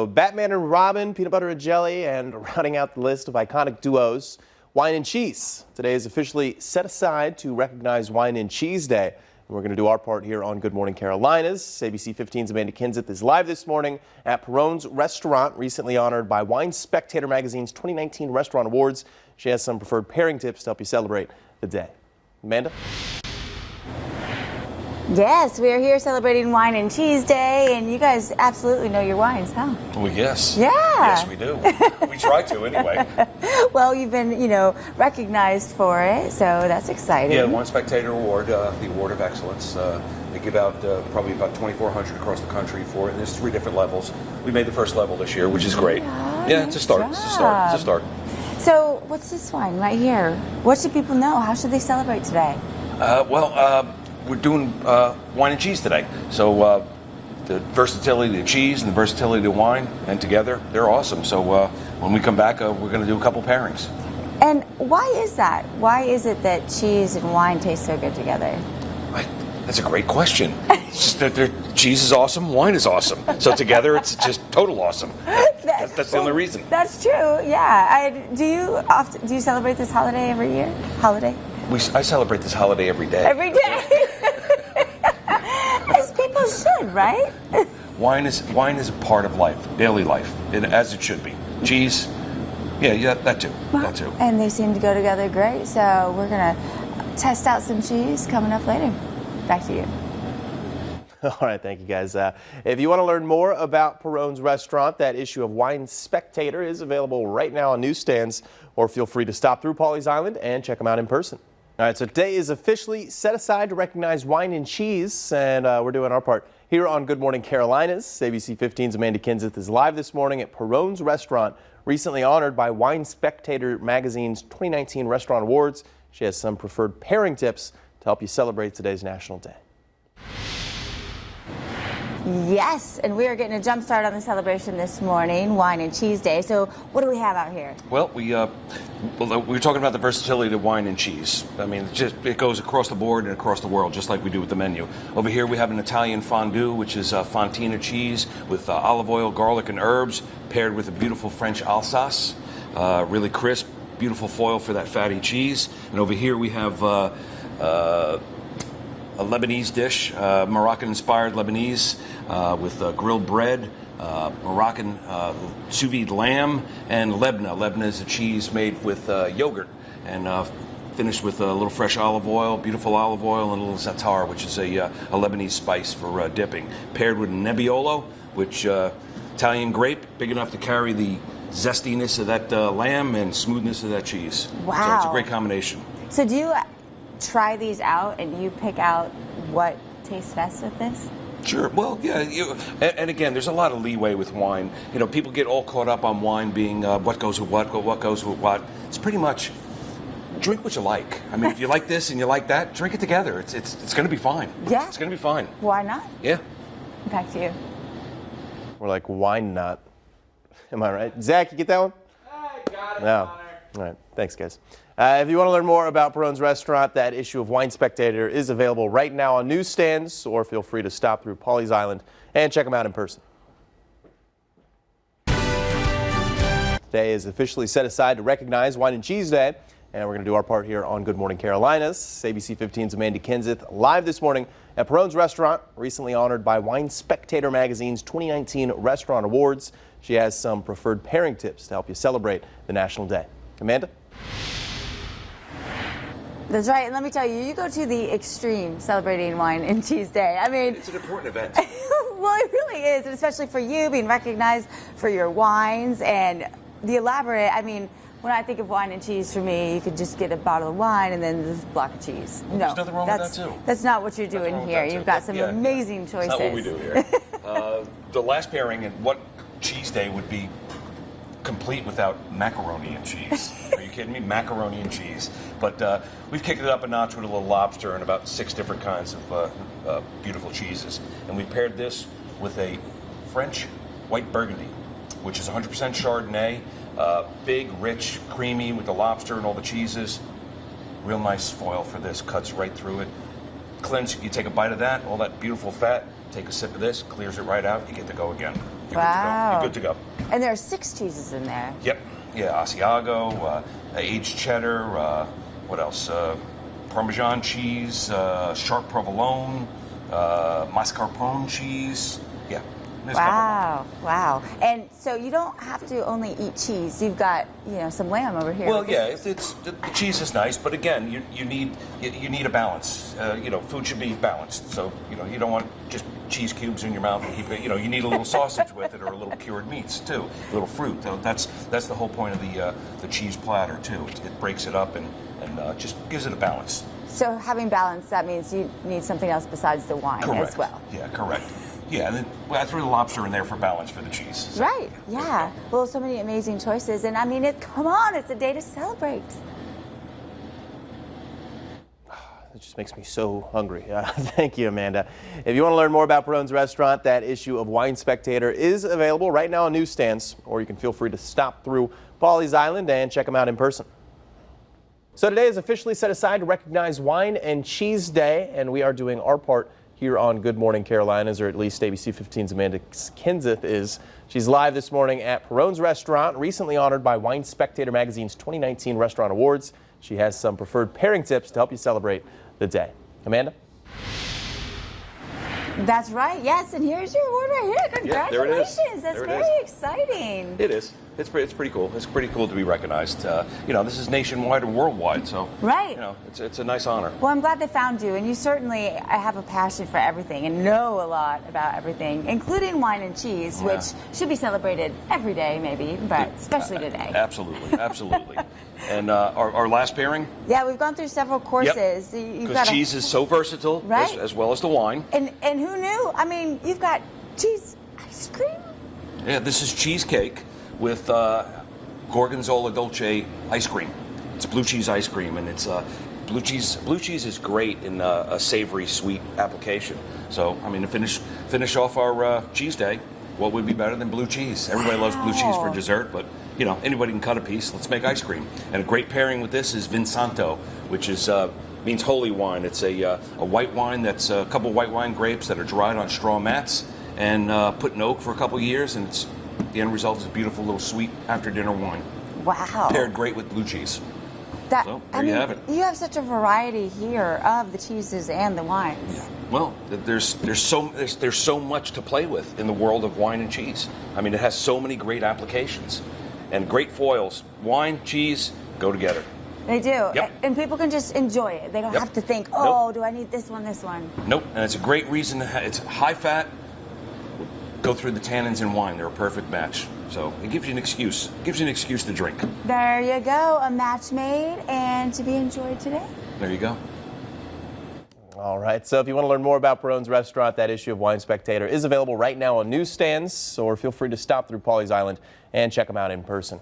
So Batman and Robin, peanut butter and jelly, and rounding out the list of iconic duos, wine and cheese. Today is officially set aside to recognize Wine and Cheese Day. And we're going to do our part here on Good Morning Carolinas. ABC 15's Amanda Kinseth is live this morning at Perrone's restaurant, recently honored by Wine Spectator Magazine's 2019 Restaurant Awards. She has some preferred pairing tips to help you celebrate the day. Amanda? Yes, we are here celebrating Wine and Cheese Day, and you guys absolutely know your wines, huh? Well, yes. Yeah. Yes, we do. We try to, anyway. Well, you've been, recognized for it, so that's exciting. Yeah, Wine Spectator Award, the Award of Excellence. They give out probably about 2,400 across the country for it, and there's 3 different levels. We made the first level this year, which is great. Yeah, it's a start. It's a start. It's a start. So, what's this wine right here? What should people know? How should they celebrate today? We're doing wine and cheese today. So the versatility of the cheese and the versatility of the wine, and together, they're awesome. So when we come back, we're going to do a couple pairings. And why is that? Why is it that cheese and wine taste so good together? That's a great question. It's just that cheese is awesome, wine is awesome. So together, it's just total awesome. That's the only reason. That's true, yeah. Do you celebrate this holiday every year? I celebrate this holiday every day. Every day? As people should, right? Wine is a part of life, daily life, as it should be. Cheese, yeah, that too. That too. And they seem to go together great, so we're going to test out some cheese coming up later. Back to you. All right, thank you guys. If you want to learn more about Perrone's restaurant, that issue of Wine Spectator is available right now on newsstands, or feel free to stop through Pawleys Island and check them out in person. All right, so today is officially set aside to recognize wine and cheese, and we're doing our part here on Good Morning Carolinas. ABC 15's Amanda Kinseth is live this morning at Perrone's restaurant, recently honored by Wine Spectator Magazine's 2019 Restaurant Awards. She has some preferred pairing tips to help you celebrate today's National Day. Yes, and we are getting a jump start on the celebration this morning, Wine and Cheese Day. So what do we have out here? Well, we were talking about the versatility of wine and cheese. I mean, it goes across the board and across the world, just like we do with the menu. Over here we have an Italian fondue, which is fontina cheese with olive oil, garlic, and herbs, paired with a beautiful French Alsace. Really crisp, beautiful foil for that fatty cheese. And over here we have a Lebanese dish, Moroccan-inspired Lebanese, with grilled bread, Moroccan sous vide lamb, and lebna. Lebna is a cheese made with yogurt and finished with a little fresh olive oil, beautiful olive oil, and a little za'atar, which is a Lebanese spice for dipping. Paired with nebbiolo, which Italian grape, big enough to carry the zestiness of that lamb and smoothness of that cheese. Wow. So it's a great combination. So do you try these out and you pick out what tastes best with this? Sure. Well, yeah. And again, there's a lot of leeway with wine. People get all caught up on wine being what goes with what goes with what. It's pretty much drink what you like. I mean, if you like this and you like that, drink it together. It's going to be fine. Yeah. It's going to be fine. Why not? Yeah. Back to you. We're like wine nut. Am I right? Zach, you get that one? I got it, No. All right. Thanks, guys. If you want to learn more about Perrone's restaurant, that issue of Wine Spectator is available right now on newsstands, or feel free to stop through Pawleys Island and check them out in person. Today is officially set aside to recognize Wine and Cheese Day, and we're going to do our part here on Good Morning Carolinas. ABC 15's Amanda Kinseth live this morning at Perrone's restaurant, recently honored by Wine Spectator Magazine's 2019 Restaurant Awards. She has some preferred pairing tips to help you celebrate the National Day. Amanda? That's right, and let me tell you, you go to the extreme celebrating Wine and Cheese Day. I mean, It's an important event. Well, it really is, and especially for you being recognized for your wines and the elaborate. I mean, when I think of wine and cheese, for me, you could just get a bottle of wine and then this block of cheese. No, there's nothing wrong with that too. That's not what you're doing here. You've got some amazing choices. That's not what we do here. The last pairing, and what cheese day would be complete without macaroni and cheese? Are you kidding me? Macaroni and cheese. But we've kicked it up a notch with a little lobster and about 6 different kinds of beautiful cheeses. And we paired this with a French white Burgundy, which is 100% Chardonnay. Big, rich, creamy with the lobster and all the cheeses. Real nice foil for this, cuts right through it. Cleanse, you take a bite of that, all that beautiful fat, take a sip of this, clears it right out, you get to go again. Wow. You're good to go. And there are 6 cheeses in there. Yep. Yeah, Asiago, aged cheddar, what else? Parmesan cheese, sharp provolone, mascarpone cheese. Yeah. There's a couple more. Wow. And so you don't have to only eat cheese. You've got, some lamb over here. Well, yeah, the cheese is nice, but again, you need a balance. Food should be balanced. So you don't want just cheese cubes in your mouth and keep it. You need a little sausage with it, or a little cured meats too, a little fruit. So that's the whole point of the cheese platter too. It breaks it up and just gives it a balance. So having balance, that means you need something else besides the wine as well. Yeah, correct. Yeah, and then I threw the lobster in there for balance for the cheese. So, right, yeah. Well, so many amazing choices. And I mean, come on, it's a day to celebrate. It just makes me so hungry. Thank you, Amanda. If you want to learn more about Perrone's restaurant, that issue of Wine Spectator is available right now on newsstands, or you can feel free to stop through Pawleys Island and check them out in person. So today is officially set aside to recognize Wine and Cheese Day, and we are doing our part here on Good Morning Carolinas, or at least ABC 15's Amanda Kenseth is. She's live this morning at Perrone's restaurant, recently honored by Wine Spectator magazine's 2019 Restaurant Awards. She has some preferred pairing tips to help you celebrate the day. Amanda? That's right, yes, and here's your award right here. Congratulations. Yeah, there it is. That's there very exciting. It is. It's pretty cool. It's pretty cool to be recognized. This is nationwide and worldwide, so right. It's a nice honor. Well, I'm glad they found you, and you certainly have a passion for everything and know a lot about everything, including wine and cheese, which should be celebrated every day, maybe, but especially today. Absolutely. And our last pairing? Yeah, we've gone through several courses. Because cheese is so versatile, right? as well as the wine. And who knew? I mean, you've got cheese ice cream. Yeah, this is cheesecake with Gorgonzola Dolce ice cream. It's blue cheese ice cream, and it's blue cheese. Blue cheese is great in a savory, sweet application. So, I mean, to finish off our cheese day, what would be better than blue cheese? Everybody loves blue cheese for dessert, but anybody can cut a piece. Let's make ice cream. And a great pairing with this is Vin Santo, which is means holy wine. It's a white wine that's a couple white wine grapes that are dried on straw mats and put in oak for a couple years, and the end result is a beautiful little sweet after-dinner wine. Wow. Paired great with blue cheese. So there you have it. You have such a variety here of the cheeses and the wines. Yeah. Well, there's so much to play with in the world of wine and cheese. I mean, it has so many great applications and great foils. Wine, cheese go together. They do. Yep. And people can just enjoy it. They don't have to think, do I need this one, this one? Nope. And it's a great reason to it's high fat. Go through the tannins in wine. They're a perfect match. So it gives you an excuse. It gives you an excuse to drink. There you go. A match made and to be enjoyed today. There you go. All right. So if you want to learn more about Perrone's restaurant, that issue of Wine Spectator is available right now on newsstands, or feel free to stop through Pawleys Island and check them out in person.